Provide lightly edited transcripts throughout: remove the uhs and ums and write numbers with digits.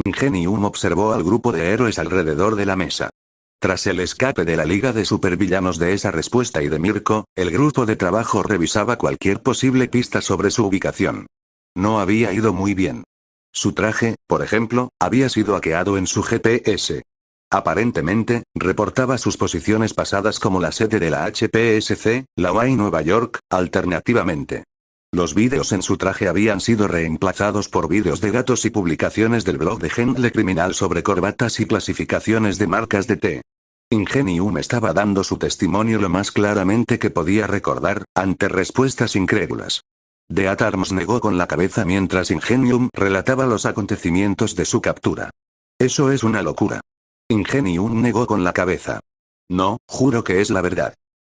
Ingenium observó al grupo de héroes alrededor de la mesa. Tras el escape de la Liga de Supervillanos de esa respuesta y de Mirko, el grupo de trabajo revisaba cualquier posible pista sobre su ubicación. No había ido muy bien. Su traje, por ejemplo, había sido hackeado en su GPS. Aparentemente, reportaba sus posiciones pasadas como la sede de la HPSC, la UA y Nueva York, alternativamente. Los vídeos en su traje habían sido reemplazados por vídeos de gatos y publicaciones del blog de Hendle Criminal sobre corbatas y clasificaciones de marcas de té. Ingenium estaba dando su testimonio lo más claramente que podía recordar, ante respuestas incrédulas. Death Arms negó con la cabeza mientras Ingenium relataba los acontecimientos de su captura. Eso es una locura. Ingenium negó con la cabeza. No, juro que es la verdad.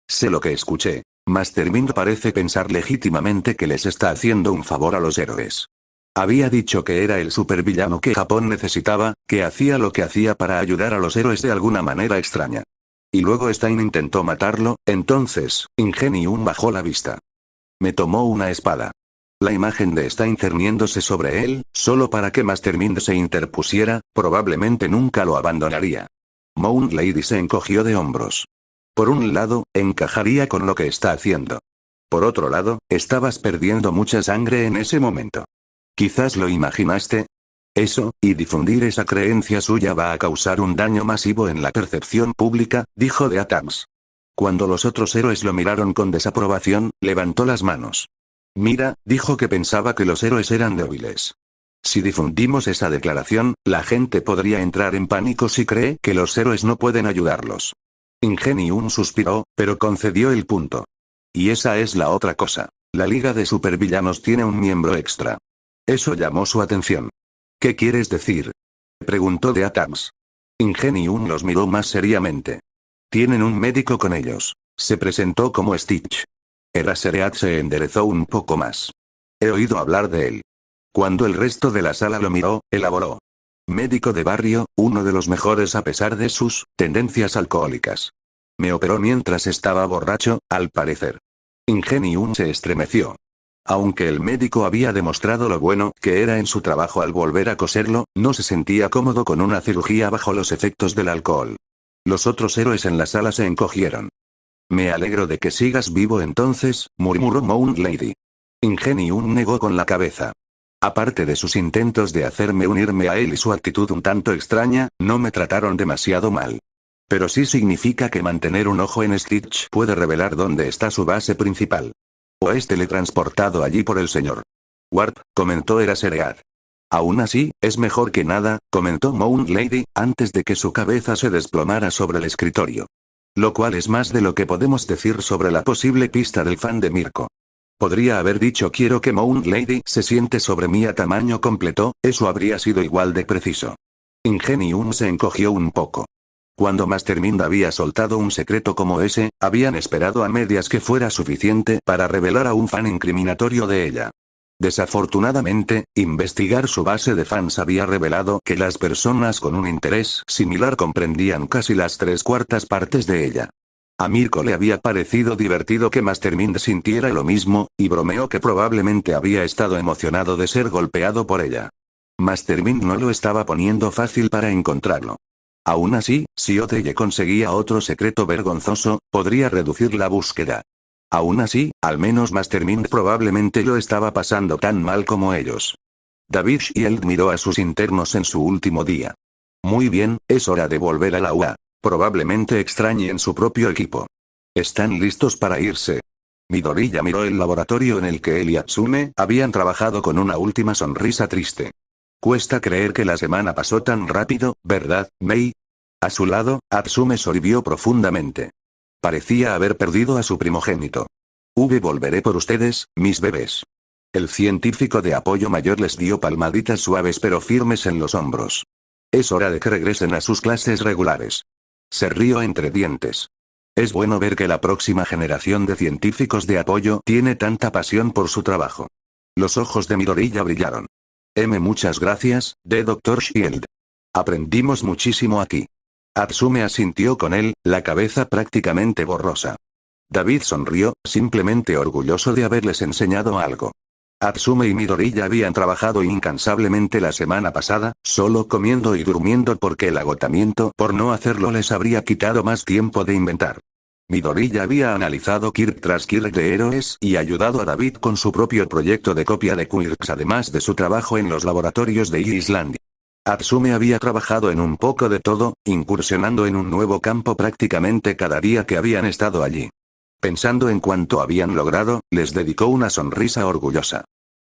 Sé lo que escuché. Mastermind parece pensar legítimamente que les está haciendo un favor a los héroes. Había dicho que era el supervillano que Japón necesitaba, que hacía lo que hacía para ayudar a los héroes de alguna manera extraña. Y luego Stein intentó matarlo, entonces, Ingenium bajó la vista. Me tomó una espada. La imagen de Stein cerniéndose sobre él, solo para que Mastermind se interpusiera, probablemente nunca lo abandonaría. Moon Lady se encogió de hombros. Por un lado, encajaría con lo que está haciendo. Por otro lado, estabas perdiendo mucha sangre en ese momento. Quizás lo imaginaste. Eso, y difundir esa creencia suya va a causar un daño masivo en la percepción pública, dijo Death Arms. Cuando los otros héroes lo miraron con desaprobación, levantó las manos. Mira, dijo que pensaba que los héroes eran débiles. Si difundimos esa declaración, la gente podría entrar en pánico si cree que los héroes no pueden ayudarlos. Ingenium suspiró, pero concedió el punto. Y esa es la otra cosa. La Liga de Supervillanos tiene un miembro extra. Eso llamó su atención. ¿Qué quieres decir? Preguntó Death Arms. Ingenium los miró más seriamente. Tienen un médico con ellos. Se presentó como Stitch. Eraserhead se enderezó un poco más. He oído hablar de él. Cuando el resto de la sala lo miró, elaboró. Médico de barrio, uno de los mejores a pesar de sus tendencias alcohólicas. Me operó mientras estaba borracho, al parecer. Ingenium se estremeció. Aunque el médico había demostrado lo bueno que era en su trabajo al volver a coserlo, no se sentía cómodo con una cirugía bajo los efectos del alcohol. Los otros héroes en la sala se encogieron. Me alegro de que sigas vivo entonces, murmuró Moon Lady. Ingenium negó con la cabeza. Aparte de sus intentos de hacerme unirme a él y su actitud un tanto extraña, no me trataron demasiado mal. Pero sí significa que mantener un ojo en Stitch puede revelar dónde está su base principal. O es teletransportado allí por el señor Warp, comentó Eraserhead. Aún así, es mejor que nada, comentó Moon Lady, antes de que su cabeza se desplomara sobre el escritorio. Lo cual es más de lo que podemos decir sobre la posible pista del fan de Mirko. Podría haber dicho quiero que Moon Lady se siente sobre mí a tamaño completo, eso habría sido igual de preciso. Ingenium se encogió un poco. Cuando Mastermind había soltado un secreto como ese, habían esperado a medias que fuera suficiente para revelar a un fan incriminatorio de ella. Desafortunadamente, investigar su base de fans había revelado que las personas con un interés similar comprendían casi las 3/4 partes de ella. A Mirko le había parecido divertido que Mastermind sintiera lo mismo, y bromeó que probablemente había estado emocionado de ser golpeado por ella. Mastermind no lo estaba poniendo fácil para encontrarlo. Aún así, si Odeye conseguía otro secreto vergonzoso, podría reducir la búsqueda. Aún así, al menos Mastermind probablemente lo estaba pasando tan mal como ellos. David Shield miró a sus internos en su último día. Muy bien, es hora de volver a la UA. Probablemente extrañen su propio equipo. ¿Están listos para irse? Midoriya miró el laboratorio en el que él y Atsume habían trabajado con una última sonrisa triste. Cuesta creer que la semana pasó tan rápido, ¿verdad, Mei? A su lado, Atsume sorbió profundamente. Parecía haber perdido a su primogénito. Volveré por ustedes, mis bebés. El científico de apoyo mayor les dio palmaditas suaves pero firmes en los hombros. Es hora de que regresen a sus clases regulares. Se rió entre dientes. Es bueno ver que la próxima generación de científicos de apoyo tiene tanta pasión por su trabajo. Los ojos de Midoriya brillaron. Muchas gracias, Dr. Shield. Aprendimos muchísimo aquí. Atsume asintió con él, la cabeza prácticamente borrosa. David sonrió, simplemente orgulloso de haberles enseñado algo. Atsume y Midori ya habían trabajado incansablemente la semana pasada, solo comiendo y durmiendo porque el agotamiento por no hacerlo les habría quitado más tiempo de inventar. Midori ya había analizado Kirk tras Kirk de Héroes y ayudado a David con su propio proyecto de copia de Quirks además de su trabajo en los laboratorios de Islandia. Atsume había trabajado en un poco de todo, incursionando en un nuevo campo prácticamente cada día que habían estado allí. Pensando en cuánto habían logrado, les dedicó una sonrisa orgullosa.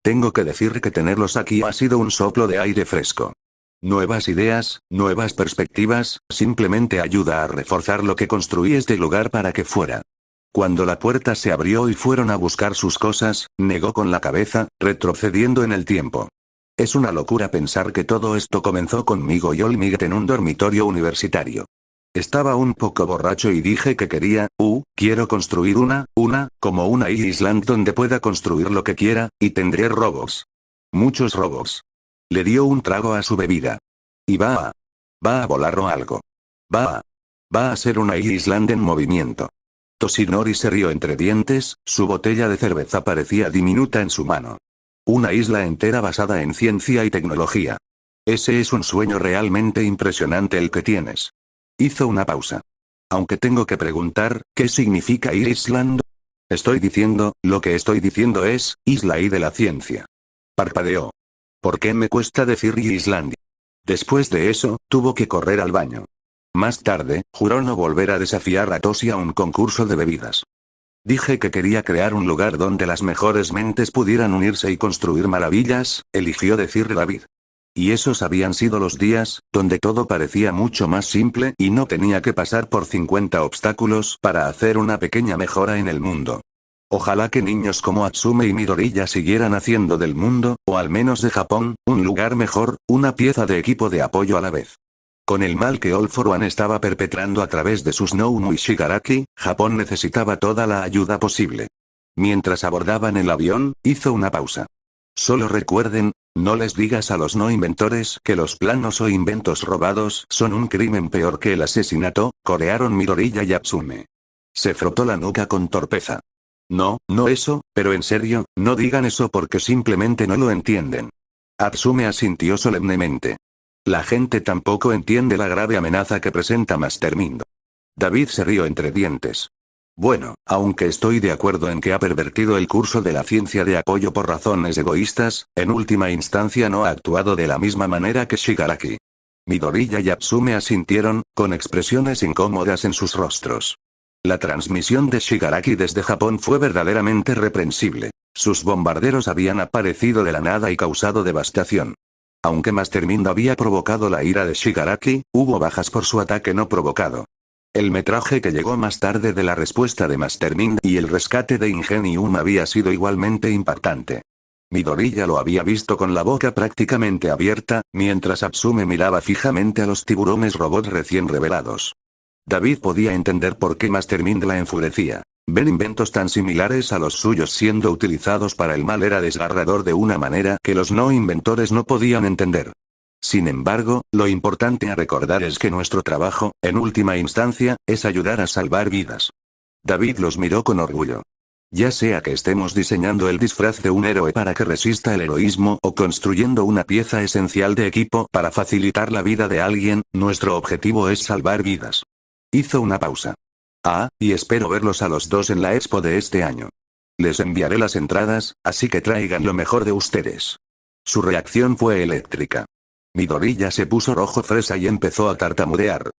Tengo que decir que tenerlos aquí ha sido un soplo de aire fresco. Nuevas ideas, nuevas perspectivas, simplemente ayuda a reforzar lo que construí este lugar para que fuera. Cuando la puerta se abrió y fueron a buscar sus cosas, negó con la cabeza, retrocediendo en el tiempo. Es una locura pensar que todo esto comenzó conmigo y Olmigt en un dormitorio universitario. Estaba un poco borracho y dije que quiero construir como una island donde pueda construir lo que quiera, y tendré robots. Muchos robots. Le dio un trago a su bebida. Y va a volar o algo. Va a ser una island en movimiento. Toshinori se rió entre dientes, su botella de cerveza parecía diminuta en su mano. Una isla entera basada en ciencia y tecnología. Ese es un sueño realmente impresionante el que tienes. Hizo una pausa. Aunque tengo que preguntar, ¿qué significa Island? Lo que estoy diciendo es, isla y de la ciencia. Parpadeó. ¿Por qué me cuesta decir Islandia? Después de eso, tuvo que correr al baño. Más tarde, juró no volver a desafiar a Toshi a un concurso de bebidas. Dije que quería crear un lugar donde las mejores mentes pudieran unirse y construir maravillas, eligió decir David. Y esos habían sido los días, donde todo parecía mucho más simple y no tenía que pasar por 50 obstáculos para hacer una pequeña mejora en el mundo. Ojalá que niños como Atsume y Midori ya siguieran haciendo del mundo, o al menos de Japón, un lugar mejor, una pieza de equipo de apoyo a la vez. Con el mal que All for One estaba perpetrando a través de sus Nomu y Shigaraki, Japón necesitaba toda la ayuda posible. Mientras abordaban el avión, hizo una pausa. Solo recuerden, no les digas a los no inventores que los planos o inventos robados son un crimen peor que el asesinato, corearon Midori y Atsume. Se frotó la nuca con torpeza. No eso, pero en serio, no digan eso porque simplemente no lo entienden. Atsume asintió solemnemente. La gente tampoco entiende la grave amenaza que presenta Mastermind. David se rió entre dientes. Bueno, aunque estoy de acuerdo en que ha pervertido el curso de la ciencia de apoyo por razones egoístas, en última instancia no ha actuado de la misma manera que Shigaraki. Midori y Atsume asintieron, con expresiones incómodas en sus rostros. La transmisión de Shigaraki desde Japón fue verdaderamente reprensible. Sus bombarderos habían aparecido de la nada y causado devastación. Aunque Mastermind había provocado la ira de Shigaraki, hubo bajas por su ataque no provocado. El metraje que llegó más tarde de la respuesta de Mastermind y el rescate de Ingenium había sido igualmente impactante. Midori ya lo había visto con la boca prácticamente abierta, mientras Atsume miraba fijamente a los tiburones robots recién revelados. David podía entender por qué Mastermind la enfurecía. Ver inventos tan similares a los suyos siendo utilizados para el mal era desgarrador de una manera que los no inventores no podían entender. Sin embargo, lo importante a recordar es que nuestro trabajo, en última instancia, es ayudar a salvar vidas. David los miró con orgullo. Ya sea que estemos diseñando el disfraz de un héroe para que resista el heroísmo o construyendo una pieza esencial de equipo para facilitar la vida de alguien, nuestro objetivo es salvar vidas. Hizo una pausa. Y espero verlos a los dos en la expo de este año. Les enviaré las entradas, así que traigan lo mejor de ustedes. Su reacción fue eléctrica. Midori ya se puso rojo fresa y empezó a tartamudear.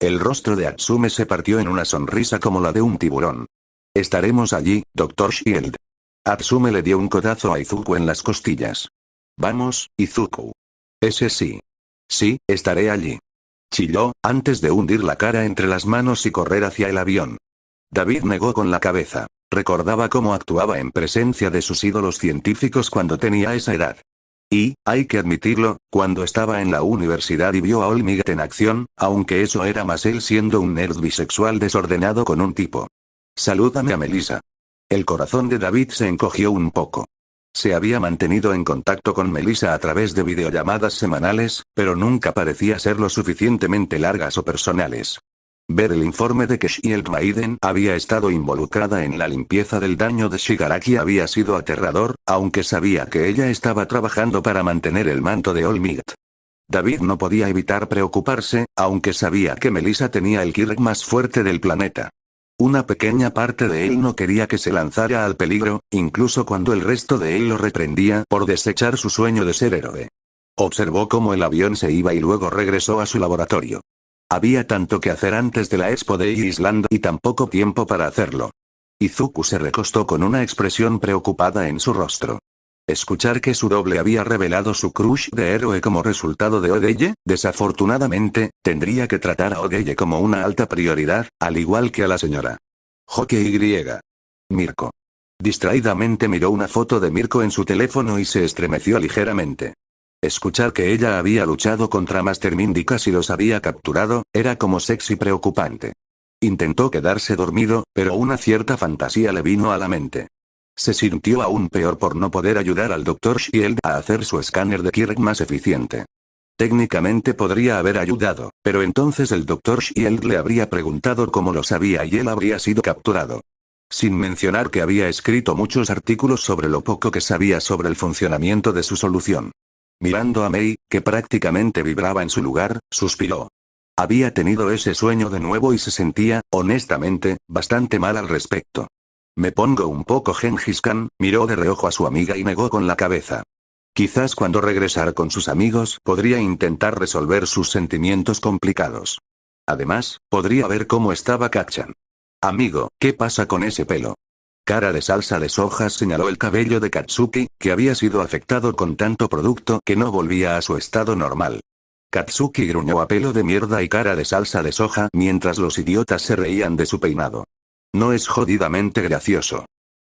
El rostro de Atsume se partió en una sonrisa como la de un tiburón. Estaremos allí, Dr. Shield. Atsume le dio un codazo a Izuku en las costillas. Vamos, Izuku. Ese sí. Sí, estaré allí. Chilló, antes de hundir la cara entre las manos y correr hacia el avión. David negó con la cabeza. Recordaba cómo actuaba en presencia de sus ídolos científicos cuando tenía esa edad. Y, hay que admitirlo, cuando estaba en la universidad y vio a Olmigt en acción, aunque eso era más él siendo un nerd bisexual desordenado con un tipo. Salúdame a Melissa. El corazón de David se encogió un poco. Se había mantenido en contacto con Melissa a través de videollamadas semanales, pero nunca parecía ser lo suficientemente largas o personales. Ver el informe de que Shield Maiden había estado involucrada en la limpieza del daño de Shigaraki había sido aterrador, aunque sabía que ella estaba trabajando para mantener el manto de All Might. David no podía evitar preocuparse, aunque sabía que Melissa tenía el Kirk más fuerte del planeta. Una pequeña parte de él no quería que se lanzara al peligro, incluso cuando el resto de él lo reprendía por desechar su sueño de ser héroe. Observó cómo el avión se iba y luego regresó a su laboratorio. Había tanto que hacer antes de la Expo de Island y tan poco tiempo para hacerlo. Izuku se recostó con una expresión preocupada en su rostro. Escuchar que su doble había revelado su crush de héroe como resultado de Odeye, desafortunadamente, tendría que tratar a Odeye como una alta prioridad, al igual que a la señora Hokey. Mirko. Distraídamente miró una foto de Mirko en su teléfono y se estremeció ligeramente. Escuchar que ella había luchado contra Master Mind y casi los había capturado, era como sexy preocupante. Intentó quedarse dormido, pero una cierta fantasía le vino a la mente. Se sintió aún peor por no poder ayudar al Dr. Shield a hacer su escáner de Kirk más eficiente. Técnicamente podría haber ayudado, pero entonces el Dr. Shield le habría preguntado cómo lo sabía y él habría sido capturado. Sin mencionar que había escrito muchos artículos sobre lo poco que sabía sobre el funcionamiento de su solución. Mirando a Mei, que prácticamente vibraba en su lugar, suspiró. Había tenido ese sueño de nuevo y se sentía, honestamente, bastante mal al respecto. Me pongo un poco Gengis Khan, miró de reojo a su amiga y negó con la cabeza. Quizás cuando regresara con sus amigos podría intentar resolver sus sentimientos complicados. Además, podría ver cómo estaba Kacchan. Amigo, ¿qué pasa con ese pelo? Cara de salsa de soja señaló el cabello de Katsuki, que había sido afectado con tanto producto que no volvía a su estado normal. Katsuki gruñó a pelo de mierda y cara de salsa de soja mientras los idiotas se reían de su peinado. No es jodidamente gracioso.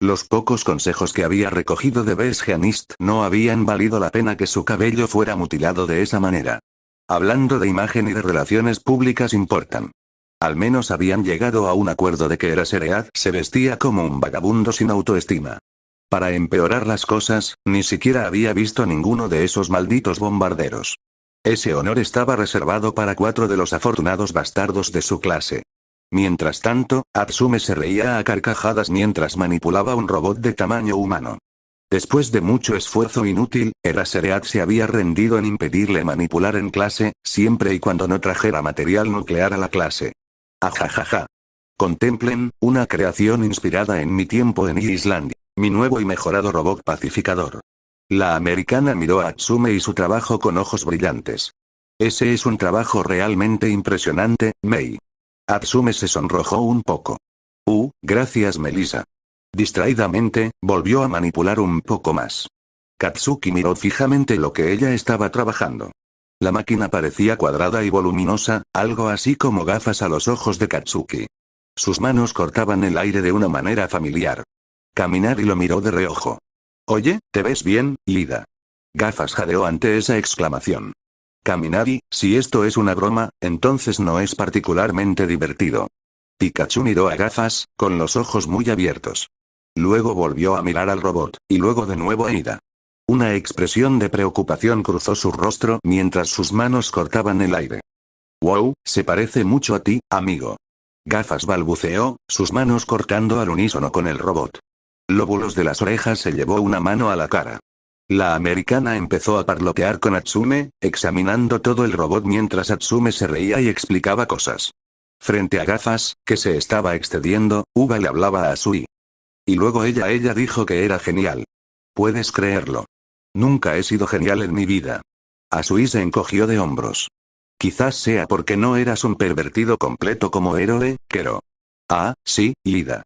Los pocos consejos que había recogido de Besgeanist no habían valido la pena que su cabello fuera mutilado de esa manera. Hablando de imagen y de relaciones públicas importan. Al menos habían llegado a un acuerdo de que Eraserhead se vestía como un vagabundo sin autoestima. Para empeorar las cosas, ni siquiera había visto ninguno de esos malditos bombarderos. Ese honor estaba reservado para 4 de los afortunados bastardos de su clase. Mientras tanto, Atsume se reía a carcajadas mientras manipulaba un robot de tamaño humano. Después de mucho esfuerzo inútil, Eraserhead se había rendido en impedirle manipular en clase, siempre y cuando no trajera material nuclear a la clase. Ajajaja. Contemplen, una creación inspirada en mi tiempo en Islandia, mi nuevo y mejorado robot pacificador. La americana miró a Atsume y su trabajo con ojos brillantes. Ese es un trabajo realmente impresionante, Mei. Atsume se sonrojó un poco. Gracias Melissa. Distraídamente, volvió a manipular un poco más. Katsuki miró fijamente lo que ella estaba trabajando. La máquina parecía cuadrada y voluminosa, algo así como gafas a los ojos de Katsuki. Sus manos cortaban el aire de una manera familiar. Kaminari lo miró de reojo. Oye, ¿te ves bien, Lida? Gafas jadeó ante esa exclamación. Kaminari, si esto es una broma, entonces no es particularmente divertido. Pikachu miró a Gafas, con los ojos muy abiertos. Luego volvió a mirar al robot, y luego de nuevo a Ida. Una expresión de preocupación cruzó su rostro mientras sus manos cortaban el aire. Wow, se parece mucho a ti, amigo. Gafas balbuceó, sus manos cortando al unísono con el robot. Lóbulos de las orejas se llevó una mano a la cara. La americana empezó a parlotear con Atsume, examinando todo el robot mientras Atsume se reía y explicaba cosas. Frente a Gafas, que se estaba excediendo, Uga le hablaba a Sui. Y luego ella dijo que era genial. ¿Puedes creerlo? Nunca he sido genial en mi vida. Asui se encogió de hombros. Quizás sea porque no eras un pervertido completo como héroe, Kero. Ah, sí, Lida.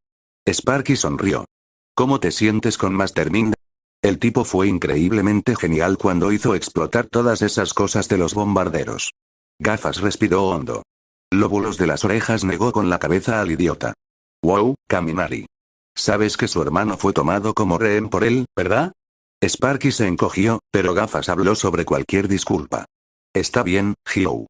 Sparky sonrió. ¿Cómo te sientes con Mastermind? El tipo fue increíblemente genial cuando hizo explotar todas esas cosas de los bombarderos. Gafas respiró hondo. Lóbulos de las orejas negó con la cabeza al idiota. Wow, Kaminari. Sabes que su hermano fue tomado como rehén por él, ¿verdad? Sparky se encogió, pero Gafas habló sobre cualquier disculpa. Está bien, Hyou.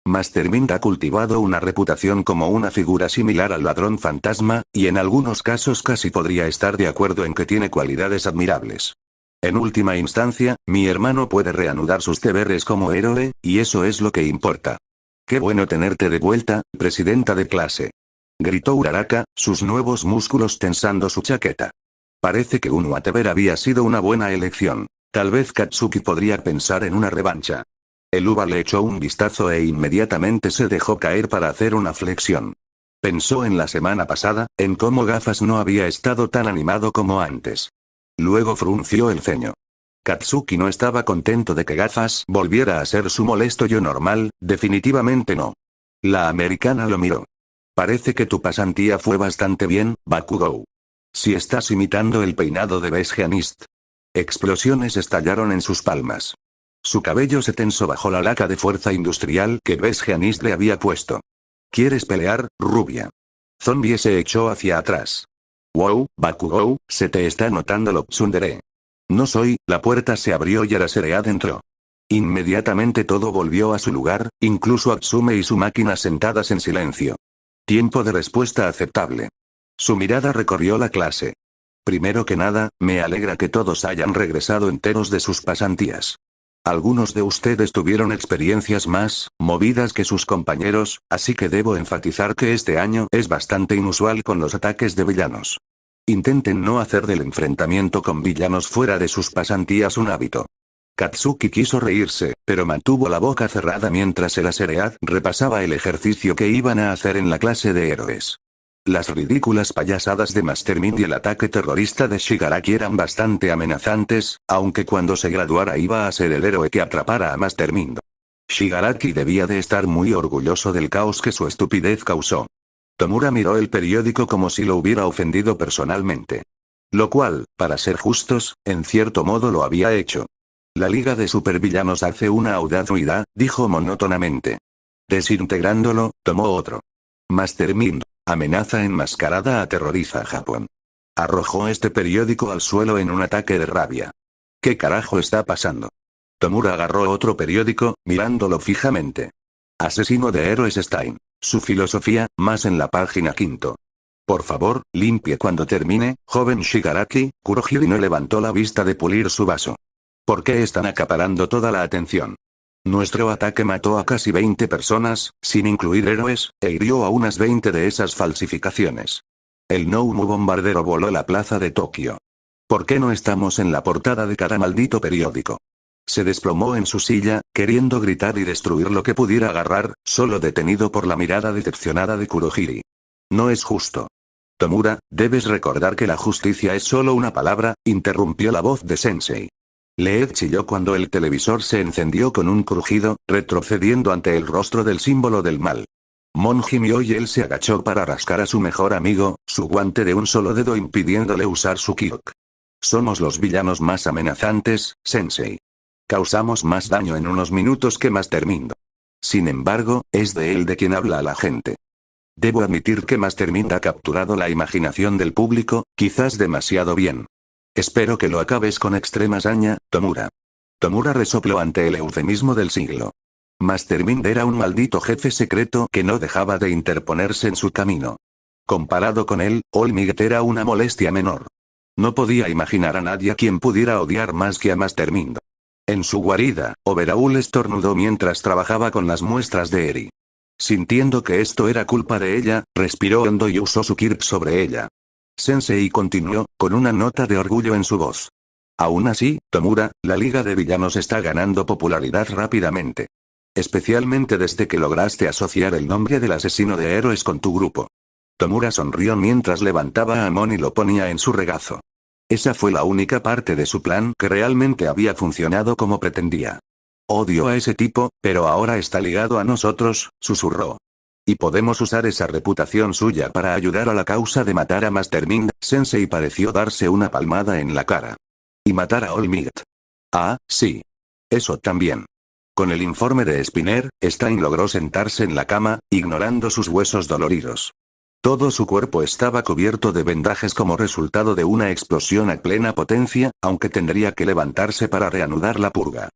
Mastermind ha cultivado una reputación como una figura similar al ladrón fantasma, y en algunos casos casi podría estar de acuerdo en que tiene cualidades admirables. En última instancia, mi hermano puede reanudar sus deberes como héroe, y eso es lo que importa. Qué bueno tenerte de vuelta, presidenta de clase. Gritó Uraraka, sus nuevos músculos tensando su chaqueta. Parece que un whatever había sido una buena elección. Tal vez Katsuki podría pensar en una revancha. El uva le echó un vistazo e inmediatamente se dejó caer para hacer una flexión. Pensó en la semana pasada, en cómo Gafas no había estado tan animado como antes. Luego frunció el ceño. Katsuki no estaba contento de que Gafas volviera a ser su molesto yo normal, definitivamente no. La americana lo miró. Parece que tu pasantía fue bastante bien, Bakugou. Si estás imitando el peinado de Besgeanist. Explosiones estallaron en sus palmas. Su cabello se tensó bajo la laca de fuerza industrial que Besgeanist le había puesto. ¿Quieres pelear, rubia? Zombie se echó hacia atrás. Wow, Bakugou, se te está notando lo tsundere. No soy, la puerta se abrió y Arasere adentró. Inmediatamente todo volvió a su lugar, incluso Atsume y su máquina sentadas en silencio. Tiempo de respuesta aceptable. Su mirada recorrió la clase. Primero que nada, me alegra que todos hayan regresado enteros de sus pasantías. Algunos de ustedes tuvieron experiencias más movidas que sus compañeros, así que debo enfatizar que este año es bastante inusual con los ataques de villanos. Intenten no hacer del enfrentamiento con villanos fuera de sus pasantías un hábito. Katsuki quiso reírse, pero mantuvo la boca cerrada mientras el Aseread repasaba el ejercicio que iban a hacer en la clase de héroes. Las ridículas payasadas de Mastermind y el ataque terrorista de Shigaraki eran bastante amenazantes, aunque cuando se graduara iba a ser el héroe que atrapara a Mastermind. Shigaraki debía de estar muy orgulloso del caos que su estupidez causó. Tomura miró el periódico como si lo hubiera ofendido personalmente. Lo cual, para ser justos, en cierto modo lo había hecho. La Liga de Supervillanos hace una audaz huida, dijo monótonamente. Desintegrándolo, tomó otro. Mastermind. Amenaza enmascarada aterroriza a Japón. Arrojó este periódico al suelo en un ataque de rabia. ¿Qué carajo está pasando? Tomura agarró otro periódico, mirándolo fijamente. Asesino de héroes Stein. Su filosofía, más en la página 5. Por favor, limpie cuando termine, joven Shigaraki. Kurohiri no levantó la vista de pulir su vaso. ¿Por qué están acaparando toda la atención? Nuestro ataque mató a casi 20 personas, sin incluir héroes, e hirió a unas 20 de esas falsificaciones. El Noumu bombardero voló la plaza de Tokio. ¿Por qué no estamos en la portada de cada maldito periódico? Se desplomó en su silla, queriendo gritar y destruir lo que pudiera agarrar, solo detenido por la mirada decepcionada de Kurohiri. No es justo. Tomura, debes recordar que la justicia es solo una palabra, interrumpió la voz de Sensei. Leed chilló cuando el televisor se encendió con un crujido, retrocediendo ante el rostro del símbolo del mal. Mon gimió y él se agachó para rascar a su mejor amigo, su guante de un solo dedo impidiéndole usar su kyok. Somos los villanos más amenazantes, Sensei. Causamos más daño en unos minutos que Mastermind. Sin embargo, es de él de quien habla la gente. Debo admitir que Mastermind ha capturado la imaginación del público, quizás demasiado bien. Espero que lo acabes con extrema saña, Tomura. Tomura resopló ante el eufemismo del siglo. Mastermind era un maldito jefe secreto que no dejaba de interponerse en su camino. Comparado con él, All Might era una molestia menor. No podía imaginar a nadie a quien pudiera odiar más que a Mastermind. En su guarida, Overhaul estornudó mientras trabajaba con las muestras de Eri. Sintiendo que esto era culpa de ella, respiró hondo y usó su kirp sobre ella. Sensei continuó, con una nota de orgullo en su voz. Aún así, Tomura, la Liga de Villanos está ganando popularidad rápidamente. Especialmente desde que lograste asociar el nombre del asesino de héroes con tu grupo. Tomura sonrió mientras levantaba a Amon y lo ponía en su regazo. Esa fue la única parte de su plan que realmente había funcionado como pretendía. Odio a ese tipo, pero ahora está ligado a nosotros, susurró. Y podemos usar esa reputación suya para ayudar a la causa de matar a Mastermind. Sensei pareció darse una palmada en la cara. Y matar a All Might. Ah, sí. Eso también. Con el informe de Spinner, Stein logró sentarse en la cama, ignorando sus huesos doloridos. Todo su cuerpo estaba cubierto de vendajes como resultado de una explosión a plena potencia, aunque tendría que levantarse para reanudar la purga.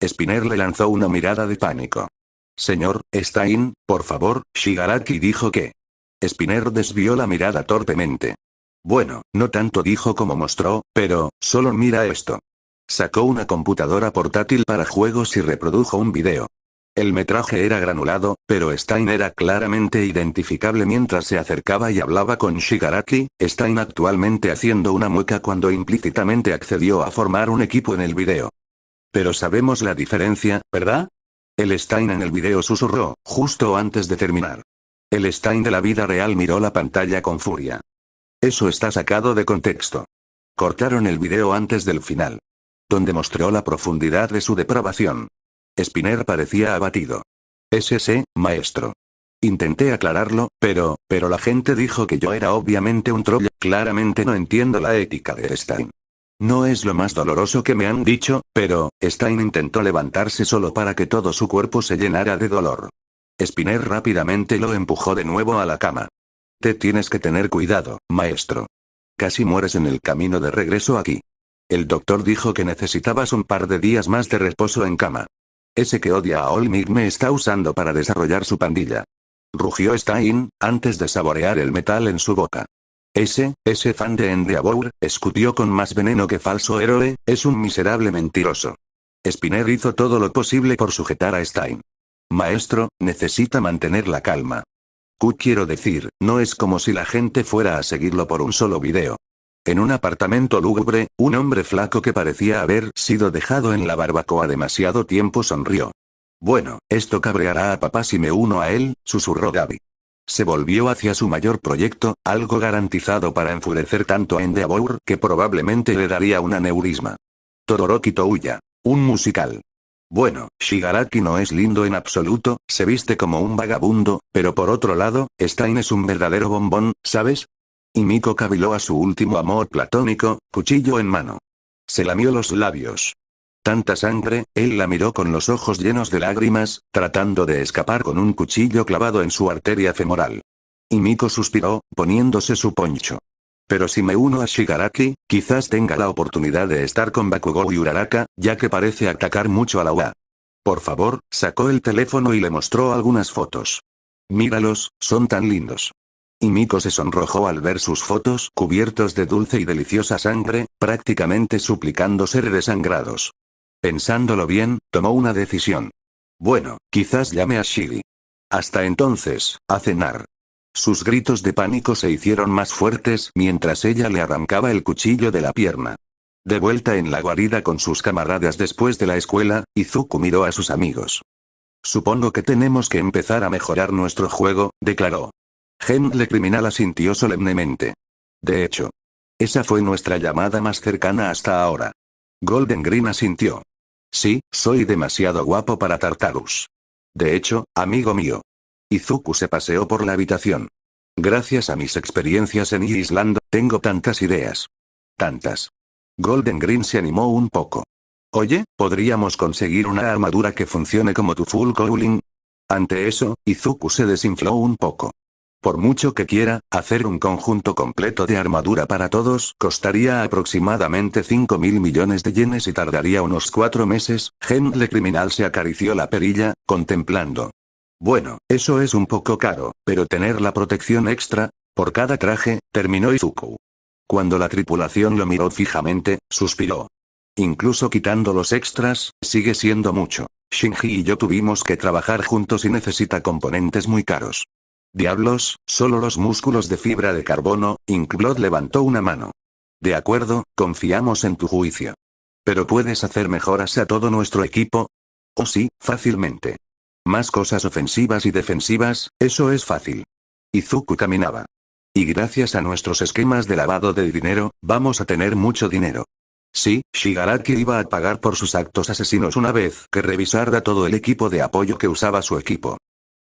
Spinner le lanzó una mirada de pánico. Señor Stein, por favor, Shigaraki dijo que. Spinner desvió la mirada torpemente. Bueno, no tanto dijo como mostró, pero, solo mira esto. Sacó una computadora portátil para juegos y reprodujo un video. El metraje era granulado, pero Stein era claramente identificable mientras se acercaba y hablaba con Shigaraki. Stein actualmente haciendo una mueca cuando implícitamente accedió a formar un equipo en el video. Pero sabemos la diferencia, ¿verdad? El Stein en el video susurró, justo antes de terminar. El Stein de la vida real miró la pantalla con furia. Eso está sacado de contexto. Cortaron el video antes del final, donde mostró la profundidad de su depravación. Spinner parecía abatido. Sí, maestro. Intenté aclararlo, pero la gente dijo que yo era obviamente un troll. Claramente no entiendo la ética de Stein. No es lo más doloroso que me han dicho, pero Stein intentó levantarse solo para que todo su cuerpo se llenara de dolor. Spinner rápidamente lo empujó de nuevo a la cama. Te tienes que tener cuidado, maestro. Casi mueres en el camino de regreso aquí. El doctor dijo que necesitabas un par de días más de reposo en cama. Ese que odia a Olmig me está usando para desarrollar su pandilla. Rugió Stein, antes de saborear el metal en su boca. Ese fan de Endeavor, escutió con más veneno que falso héroe, es un miserable mentiroso. Spinner hizo todo lo posible por sujetar a Stein. Maestro, necesita mantener la calma. Quiero decir, no es como si la gente fuera a seguirlo por un solo video. En un apartamento lúgubre, un hombre flaco que parecía haber sido dejado en la barbacoa demasiado tiempo sonrió. Bueno, esto cabreará a papá si me uno a él, susurró Gaby. Se volvió hacia su mayor proyecto, algo garantizado para enfurecer tanto a Endeavor que probablemente le daría un aneurisma. Todoroki Touya. Un musical. Bueno, Shigaraki no es lindo en absoluto, se viste como un vagabundo, pero por otro lado, Stein es un verdadero bombón, ¿sabes? Y Miko caviló a su último amor platónico, cuchillo en mano. Se lamió los labios. Tanta sangre, él la miró con los ojos llenos de lágrimas, tratando de escapar con un cuchillo clavado en su arteria femoral. Y Miko suspiró, poniéndose su poncho. Pero si me uno a Shigaraki, quizás tenga la oportunidad de estar con Bakugou y Uraraka, ya que parece atacar mucho a la UA. Por favor, sacó el teléfono y le mostró algunas fotos. Míralos, son tan lindos. Y Miko se sonrojó al ver sus fotos cubiertos de dulce y deliciosa sangre, prácticamente suplicando ser desangrados. Pensándolo bien, tomó una decisión. Bueno, quizás llame a Shigi. Hasta entonces, a cenar. Sus gritos de pánico se hicieron más fuertes mientras ella le arrancaba el cuchillo de la pierna. De vuelta en la guarida con sus camaradas después de la escuela, Izuku miró a sus amigos. Supongo que tenemos que empezar a mejorar nuestro juego, declaró. Genle Criminal asintió solemnemente. De hecho, esa fue nuestra llamada más cercana hasta ahora. Golden Green asintió. Sí, soy demasiado guapo para Tartarus. De hecho, amigo mío. Izuku se paseó por la habitación. Gracias a mis experiencias en Island, tengo tantas ideas. Tantas. Golden Green se animó un poco. Oye, ¿podríamos conseguir una armadura que funcione como tu full cooling? Ante eso, Izuku se desinfló un poco. Por mucho que quiera, hacer un conjunto completo de armadura para todos costaría aproximadamente 5.000 millones de yenes y tardaría unos 4 meses. Genle Criminal se acarició la perilla, contemplando. Bueno, eso es un poco caro, pero tener la protección extra, por cada traje, terminó Izuku. Cuando la tripulación lo miró fijamente, suspiró. Incluso quitando los extras, sigue siendo mucho. Shinji y yo tuvimos que trabajar juntos y necesita componentes muy caros. Diablos, solo los músculos de fibra de carbono. Inkblot levantó una mano. De acuerdo, confiamos en tu juicio. ¿Pero puedes hacer mejoras a todo nuestro equipo? Oh sí, fácilmente. Más cosas ofensivas y defensivas, eso es fácil. Izuku caminaba. Y gracias a nuestros esquemas de lavado de dinero, vamos a tener mucho dinero. Sí, Shigaraki iba a pagar por sus actos asesinos una vez que revisara todo el equipo de apoyo que usaba su equipo.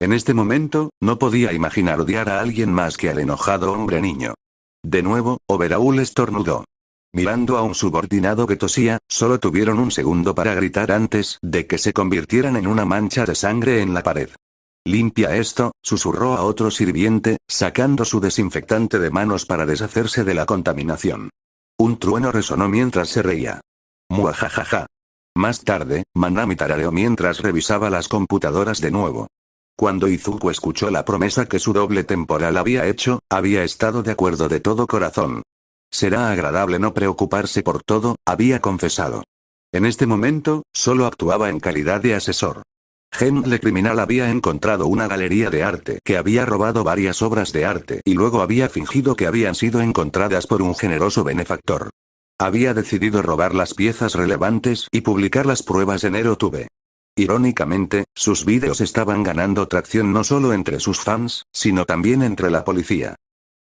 En este momento, no podía imaginar odiar a alguien más que al enojado hombre niño. De nuevo, Overhaul estornudó. Mirando a un subordinado que tosía, solo tuvieron un segundo para gritar antes de que se convirtieran en una mancha de sangre en la pared. Limpia esto, susurró a otro sirviente, sacando su desinfectante de manos para deshacerse de la contaminación. Un trueno resonó mientras se reía. Muajajaja. Más tarde, Manami tarareó mientras revisaba las computadoras de nuevo. Cuando Izuku escuchó la promesa que su doble temporal había hecho, había estado de acuerdo de todo corazón. Será agradable no preocuparse por todo, había confesado. En este momento, solo actuaba en calidad de asesor. Gentle criminal había encontrado una galería de arte que había robado varias obras de arte y luego había fingido que habían sido encontradas por un generoso benefactor. Había decidido robar las piezas relevantes y publicar las pruebas en EroTube. Irónicamente, sus vídeos estaban ganando tracción no solo entre sus fans, sino también entre la policía.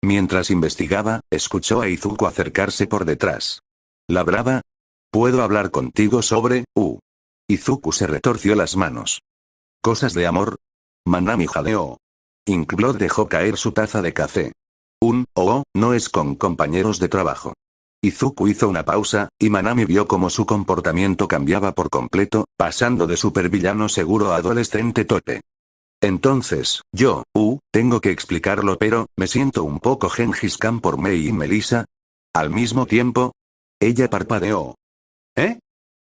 Mientras investigaba, escuchó a Izuku acercarse por detrás. ¿La brava? ¿Puedo hablar contigo sobre, Izuku se retorció las manos. ¿Cosas de amor? Manami jadeó. Inkblot dejó caer su taza de café. No es con compañeros de trabajo. Izuku hizo una pausa, y Manami vio cómo su comportamiento cambiaba por completo, pasando de supervillano seguro a adolescente torpe. Entonces, yo, tengo que explicarlo pero, me siento un poco Gengis Khan por Mei y Melissa. Al mismo tiempo, ella parpadeó. ¿Eh?